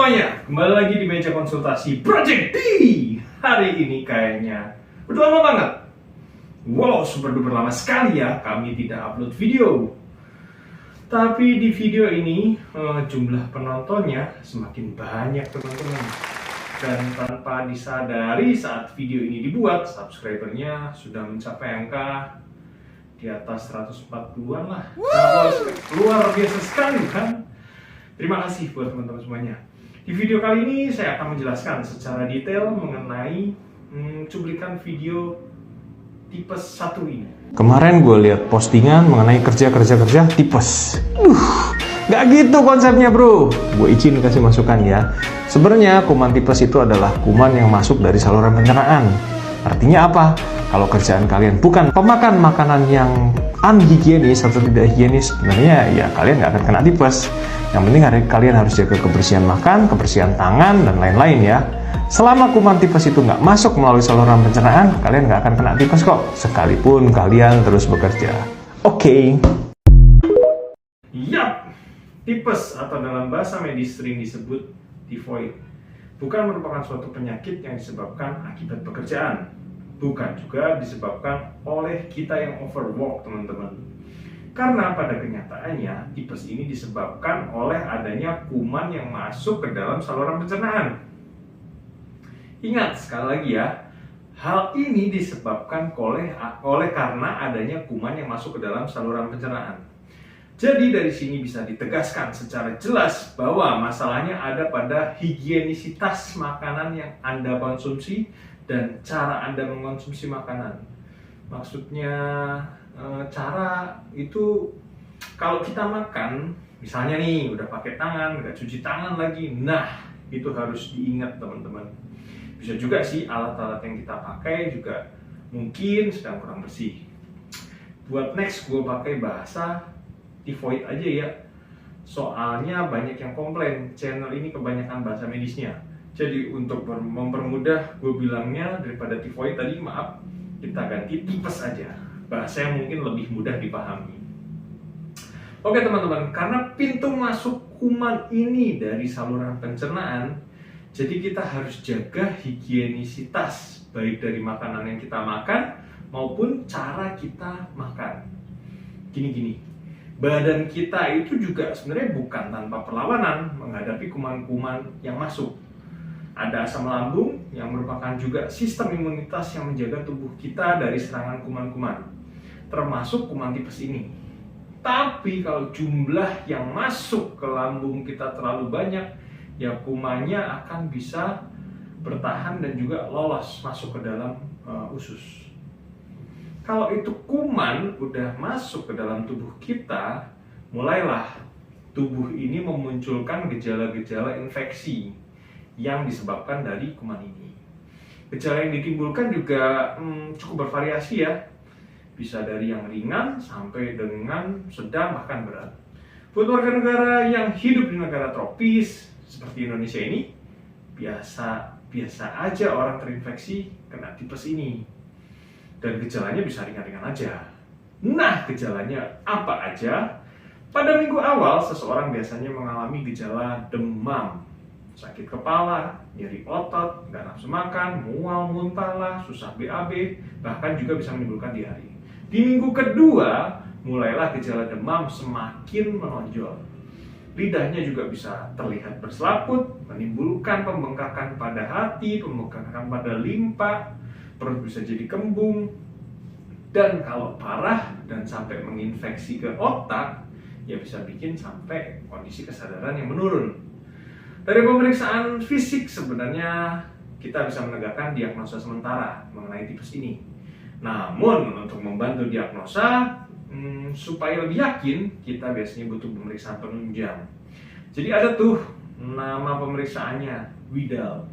semuanya, kembali lagi di meja konsultasi Project D. Hari ini kayaknya udah lama banget. Wow, super duper lama sekali ya kami tidak upload video. Tapi di video ini jumlah penontonnya semakin banyak teman-teman. Dan tanpa disadari saat video ini dibuat, subscribernya sudah mencapai angka di atas 140-an lah. Luar biasa sekali kan? Terima kasih buat teman-teman semuanya. Di video kali ini saya akan menjelaskan secara detail mengenai cuplikan video tipes 1 ini. Kemarin gue lihat postingan mengenai kerja tipes. Gak gitu konsepnya bro. Gue izin kasih masukan ya. Sebenarnya kuman tipes itu adalah kuman yang masuk dari saluran pencernaan. Artinya apa? Kalau kerjaan kalian bukan pemakan makanan yang unhigienis atau tidak higienis, sebenarnya ya kalian gak akan kena tipes. Yang penting kalian harus jaga kebersihan makan, kebersihan tangan, dan lain-lain ya. Selama kuman tipes itu nggak masuk melalui saluran pencernaan, kalian nggak akan kena tipes kok, sekalipun kalian terus bekerja. Oke. Yap, tipes atau dalam bahasa medis sering disebut tifoid bukan merupakan suatu penyakit yang disebabkan akibat pekerjaan. Bukan juga disebabkan oleh kita yang overwork, teman-teman. Karena pada kenyataannya, tipes ini disebabkan oleh adanya kuman yang masuk ke dalam saluran pencernaan. Ingat sekali lagi ya, hal ini disebabkan oleh karena adanya kuman yang masuk ke dalam saluran pencernaan. Jadi dari sini bisa ditegaskan secara jelas bahwa masalahnya ada pada higienisitas makanan yang Anda konsumsi dan cara Anda mengkonsumsi makanan. Maksudnya cara itu kalau kita makan, misalnya nih udah pakai tangan, nggak cuci tangan lagi, nah itu harus diingat teman-teman. Bisa juga sih alat-alat yang kita pakai juga mungkin sedang kurang bersih. Buat next gue pakai bahasa tifoid aja ya. Soalnya banyak yang komplain channel ini kebanyakan bahasa medisnya. Jadi untuk mempermudah gue bilangnya daripada tifoid tadi, maaf, kita ganti tipes aja. Bahasa yang mungkin lebih mudah dipahami. Oke teman-teman, karena pintu masuk kuman ini dari saluran pencernaan, jadi kita harus jaga higienisitas baik dari makanan yang kita makan maupun cara kita makan. Gini, badan kita itu juga sebenarnya bukan tanpa perlawanan menghadapi kuman-kuman yang masuk. Ada asam lambung yang merupakan juga sistem imunitas yang menjaga tubuh kita dari serangan kuman-kuman, termasuk kuman tipes ini. Tapi kalau jumlah yang masuk ke lambung kita terlalu banyak, ya kumannya akan bisa bertahan dan juga lolos masuk ke dalam usus. Kalau itu kuman udah masuk ke dalam tubuh kita, mulailah tubuh ini memunculkan gejala-gejala infeksi yang disebabkan dari kuman ini. Gejala yang ditimbulkan juga cukup bervariasi ya. Bisa dari yang ringan sampai dengan sedang bahkan berat. Buat warga negara yang hidup di negara tropis seperti Indonesia ini, biasa aja orang terinfeksi kena tipes ini. Dan gejalanya bisa ringan-ringan aja. Nah, gejalanya apa aja? Pada minggu awal, seseorang biasanya mengalami gejala demam, sakit kepala, nyeri otot, nggak nafsu makan, mual, muntah lah, susah BAB, bahkan juga bisa menimbulkan diare. Di minggu kedua, mulailah gejala demam semakin menonjol. Lidahnya juga bisa terlihat berselaput, menimbulkan pembengkakan pada hati, pembengkakan pada limpa, perut bisa jadi kembung, dan kalau parah dan sampai menginfeksi ke otak, ya bisa bikin sampai kondisi kesadaran yang menurun. Dari pemeriksaan fisik sebenarnya kita bisa menegakkan diagnosa sementara mengenai tipes ini. Namun untuk membantu diagnosa supaya lebih yakin, kita biasanya butuh pemeriksaan penunjang. Jadi ada tuh nama pemeriksaannya, Widal.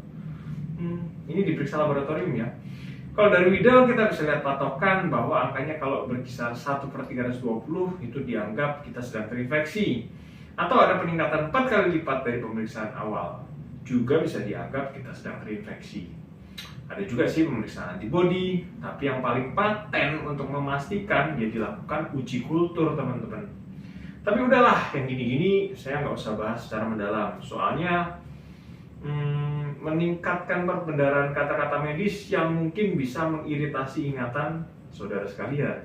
Ini diperiksa laboratorium ya. Kalau dari Widal kita bisa lihat patokan bahwa angkanya kalau berkisar 1/320 itu dianggap kita sedang terinfeksi. Atau ada peningkatan 4 kali lipat dari pemeriksaan awal, juga bisa dianggap kita sedang terinfeksi. Ada juga sih pemeriksaan antibodi, tapi yang paling paten untuk memastikan dia dilakukan uji kultur teman-teman. Tapi udahlah, yang gini-gini saya nggak usah bahas secara mendalam. Soalnya meningkatkan perbendaharaan kata-kata medis yang mungkin bisa mengiritasi ingatan saudara sekalian.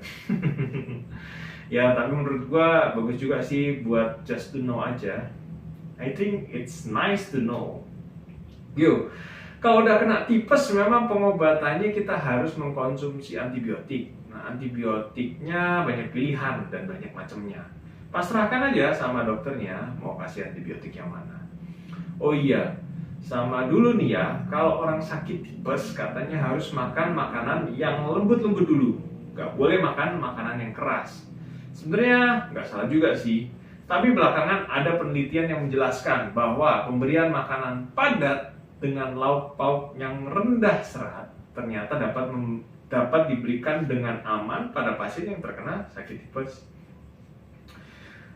Ya, tapi menurut gua bagus juga sih buat just to know aja. I think it's nice to know. Yo, kalau udah kena tipes memang pengobatannya kita harus mengkonsumsi antibiotik. Nah, antibiotiknya banyak pilihan dan banyak macamnya. Pasrahkan aja sama dokternya mau kasih antibiotik yang mana. Oh iya, sama dulu nih ya, kalau orang sakit tipes katanya harus makan makanan yang lembut-lembut dulu. Gak boleh makan makanan yang keras. Sebenarnya nggak salah juga sih. Tapi belakangan ada penelitian yang menjelaskan bahwa pemberian makanan padat dengan lauk pauk yang rendah serat ternyata dapat diberikan dengan aman pada pasien yang terkena sakit tipes.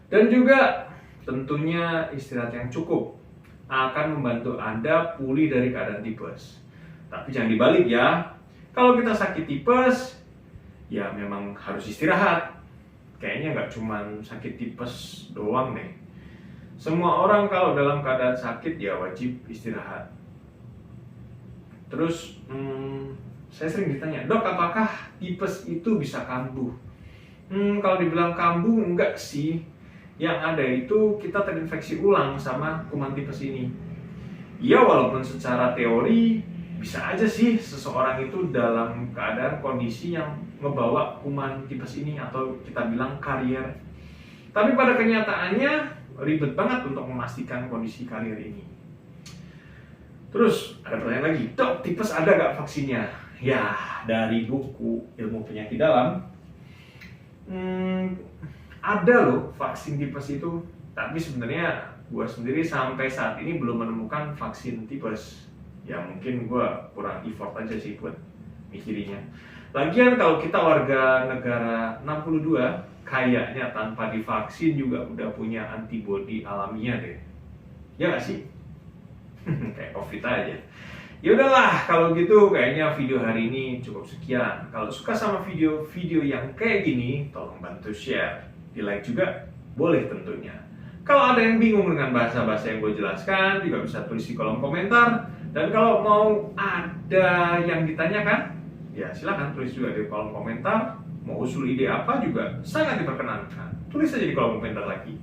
Dan juga tentunya istirahat yang cukup akan membantu Anda pulih dari keadaan tipes. Tapi jangan dibalik ya. Kalau kita sakit tipes, ya memang harus istirahat. Kayaknya nggak cuma sakit tipes doang deh. Semua orang kalau dalam keadaan sakit ya wajib istirahat. Terus saya sering ditanya, dok apakah tipes itu bisa kambuh? Kalau dibilang kambuh enggak sih. Yang ada itu kita terinfeksi ulang sama kuman tipes ini. Ya walaupun secara teori bisa aja sih seseorang itu dalam keadaan kondisi yang membawa kuman tipes ini atau kita bilang karier. Tapi pada kenyataannya ribet banget untuk memastikan kondisi karier ini. Terus ada pertanyaan lagi, dok tipes ada gak vaksinnya? Ya dari buku ilmu penyakit dalam ada loh vaksin tipes itu. Tapi sebenarnya gue sendiri sampai saat ini belum menemukan vaksin tipes. Ya mungkin gue kurang effort aja sih buat mikirinya. Lagian kalau kita warga negara 62, kayaknya tanpa divaksin juga udah punya antibodi alamiah deh. Ya gak sih? Kayak COVID aja. Ya udahlah, kalau gitu kayaknya video hari ini cukup sekian. Kalau suka sama video-video yang kayak gini, tolong bantu share. Di like juga boleh tentunya. Kalau ada yang bingung dengan bahasa-bahasa yang gue jelaskan, juga bisa tulis di kolom komentar. Dan kalau mau ada yang ditanyakan, ya silakan tulis juga di kolom komentar. Mau usul ide apa juga sangat diperkenankan. Tulis aja di kolom komentar lagi.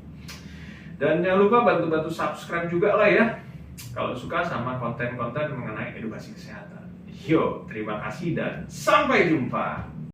Dan jangan lupa bantu-bantu subscribe juga lah ya, kalau suka sama konten-konten mengenai edukasi kesehatan. Yo, terima kasih dan sampai jumpa.